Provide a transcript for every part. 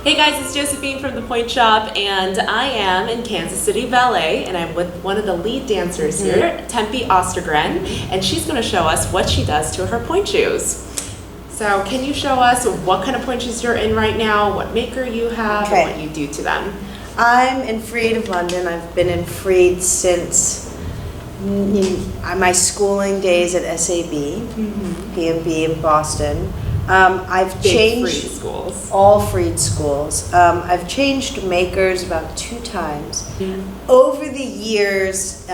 Hey guys, it's Josephine from the Pointe shop, and I am in Kansas City Ballet, and I'm with one of the lead dancers here, Tempe Ostergren, and she's going to show us what she does to her pointe shoes. So can you show us what kind of pointe shoes you're in right now, what maker you have, and what you do to them? I'm in Freed of London. I've been in Freed since my schooling days at SAB, PMB in Boston. I've changed Freed schools. All Freed schools. I've changed makers about 2 times. Over the years,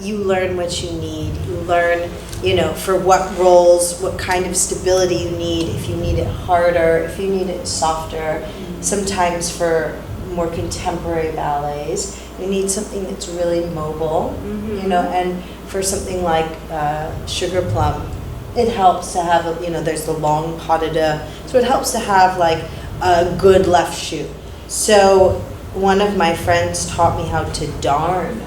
you learn what you need. You learn, for what roles, what kind of stability you need. If you need it harder, if you need it softer. Sometimes for more contemporary ballets, you need something that's really mobile. And for something like Sugar Plum, it helps to have, there's the long pas de deux, so it helps to have like a good left shoe. So one of my friends taught me how to darn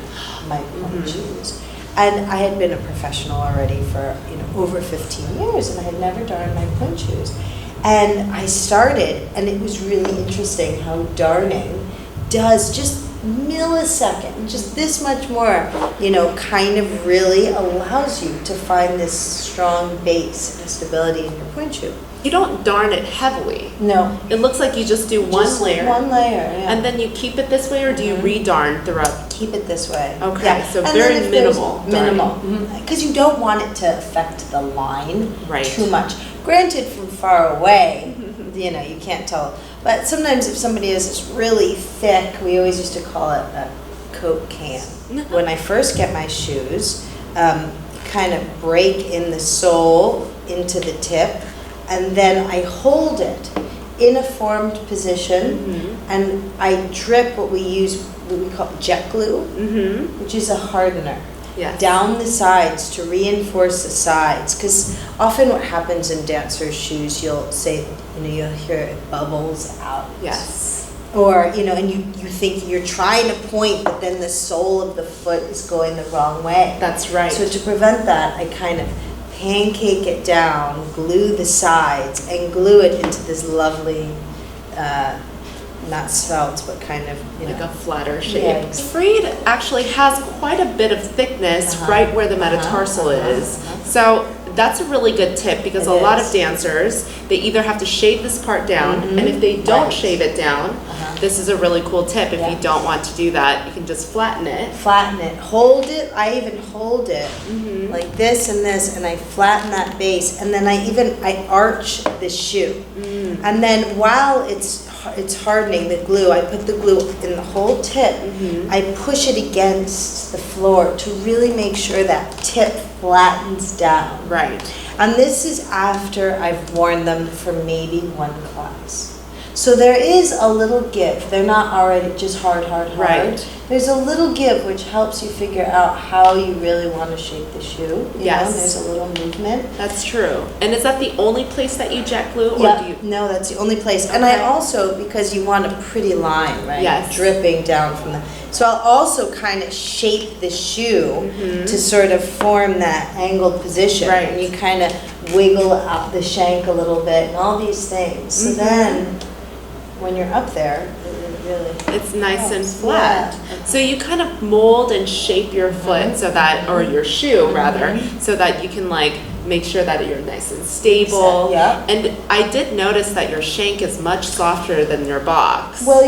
my pointe shoes. And I had been a professional already for over 15 years, and I had never darned my pointe shoes. And I started, and it was really interesting how darning does just millisecond, just this much more, kind of really allows you to find this strong base and stability in your pointe shoe. You don't darn it heavily. No. It looks like you just do one layer. One layer, yeah. And then you keep it this way, or do you re-darn throughout? Keep it this way. Okay, yeah. so and very minimal. Minimal. Because you don't want it to affect the line too much. Granted, from far away, you can't tell. But sometimes if somebody is this really thick, we always used to call it a Coke can. When I first get my shoes, kind of break in the sole into the tip, and then I hold it in a formed position, and I drip what we call jet glue, which is a hardener. Yes. Down the sides to reinforce the sides, because often what happens in dancers' shoes, you'll say, you'll hear it bubbles out. Yes. Or, and you think you're trying to point, but then the sole of the foot is going the wrong way. That's right. So to prevent that, I kind of pancake it down, glue the sides, and glue it into this lovely, not svelte, but kind of, like a flatter shape. Yeah. Freed actually has quite a bit of thickness right where the metatarsal is. So that's a really good tip, because a lot of dancers, they either have to shave this part down, and if they don't shave it down, this is a really cool tip. If you don't want to do that, you can just flatten it. Flatten it. Hold it. I even hold it like this, and I flatten that base, and then I arch the shoe. And then while it's hardening, the glue, I put the glue in the whole tip. I push it against the floor to really make sure that tip flattens down. Right. And this is after I've worn them for maybe 1 class. So there is a little give. They're not already just hard. Right. There's a little give which helps you figure out how you really want to shape the shoe. Yes. There's a little movement. That's true. And is that the only place that you jet glue? Or do you? No, that's the only place. Okay. And I also, because you want a pretty line, right? Yes. Dripping down from the... So I'll also kind of shape the shoe to sort of form that angled position. Right. And you kind of wiggle out the shank a little bit and all these things. So then, when you're up there, it's nice and flat. So you kind of mold and shape your foot so that, or your shoe rather, so that you can make sure that you're nice and stable. And I did notice that your shank is much softer than your box. Well,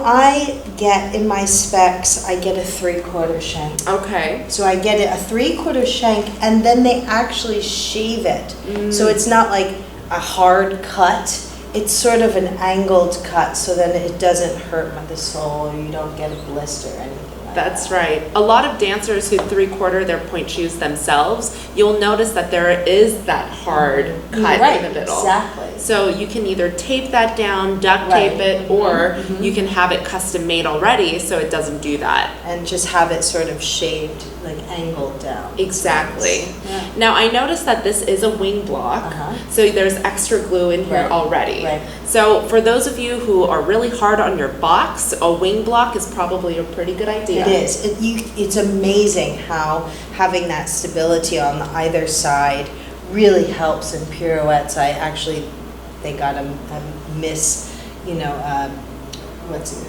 I get in my specs, I get a 3/4 shank. Okay. So I get a 3/4 shank, and then they actually shave it. So it's not like a hard cut. It's sort of an angled cut, so then it doesn't hurt the sole, or you don't get a blister or anything like that. That's right. A lot of dancers who 3/4 their pointe shoes themselves, you'll notice that there is that hard cut in the middle. Exactly. So you can either tape that down, duct tape it, or you can have it custom made already so it doesn't do that. And just have it sort of shaved, like angled down. Exactly. Now I noticed that this is a wing block, so there's extra glue in here already. So for those of you who are really hard on your box, a wing block is probably a pretty good idea. It is. It's amazing how having that stability on either side really helps in pirouettes. They got a Miss what's it,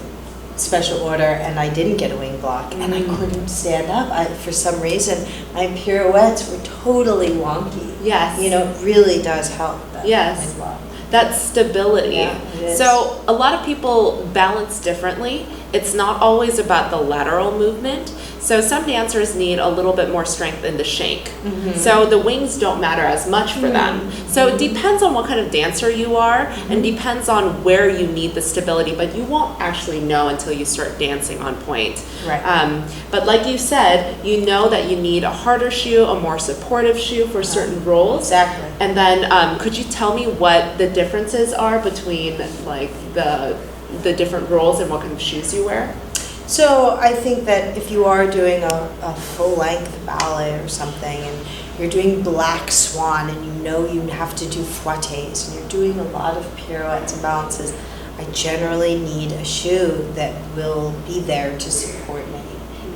special order, and I didn't get a wing block, and I couldn't stand up. For some reason, my pirouettes were totally wonky. Yes. It really does help. Yes. Wing block. That's stability. Yeah, it is. So a lot of people balance differently. It's not always about the lateral movement. So some dancers need a little bit more strength in the shank. So the wings don't matter as much for them. So it depends on what kind of dancer you are and depends on where you need the stability, but you won't actually know until you start dancing on Pointe. Right. But like you said, you know that you need a harder shoe, a more supportive shoe for certain roles. Exactly. And then could you tell me what the differences are between like the different roles and what kind of shoes you wear? So I think that if you are doing a full-length ballet or something, and you're doing black swan, and you have to do fouettes, and you're doing a lot of pirouettes and balances, I generally need a shoe that will be there to support me,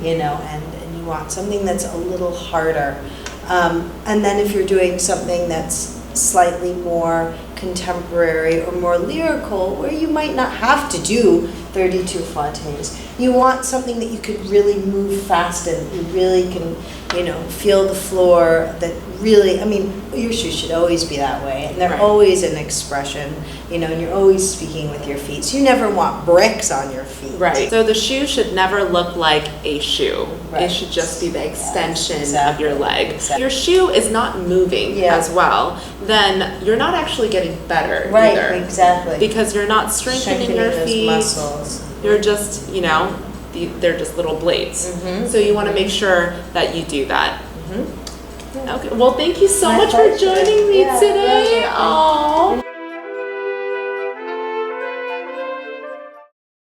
and you want something that's a little harder. And then if you're doing something that's slightly more contemporary or more lyrical, where you might not have to do 32 fouettes, you want something that you could really move fast in. You really can, feel the floor. That really, your shoes should always be that way, and they're always an expression, and you're always speaking with your feet. So you never want bricks on your feet. Right. So the shoe should never look like a shoe. Right. It should just be the extension exactly. of your leg. Exactly. Your shoe is not moving as well, then you're not actually getting better either. Right, exactly. Because you're not strengthening your those feet. muscles. You're just, they're just little blades. So you want to make sure that you do that. Okay. Well, thank you so My much pleasure. for joining me Yeah, today. pleasure. Oh,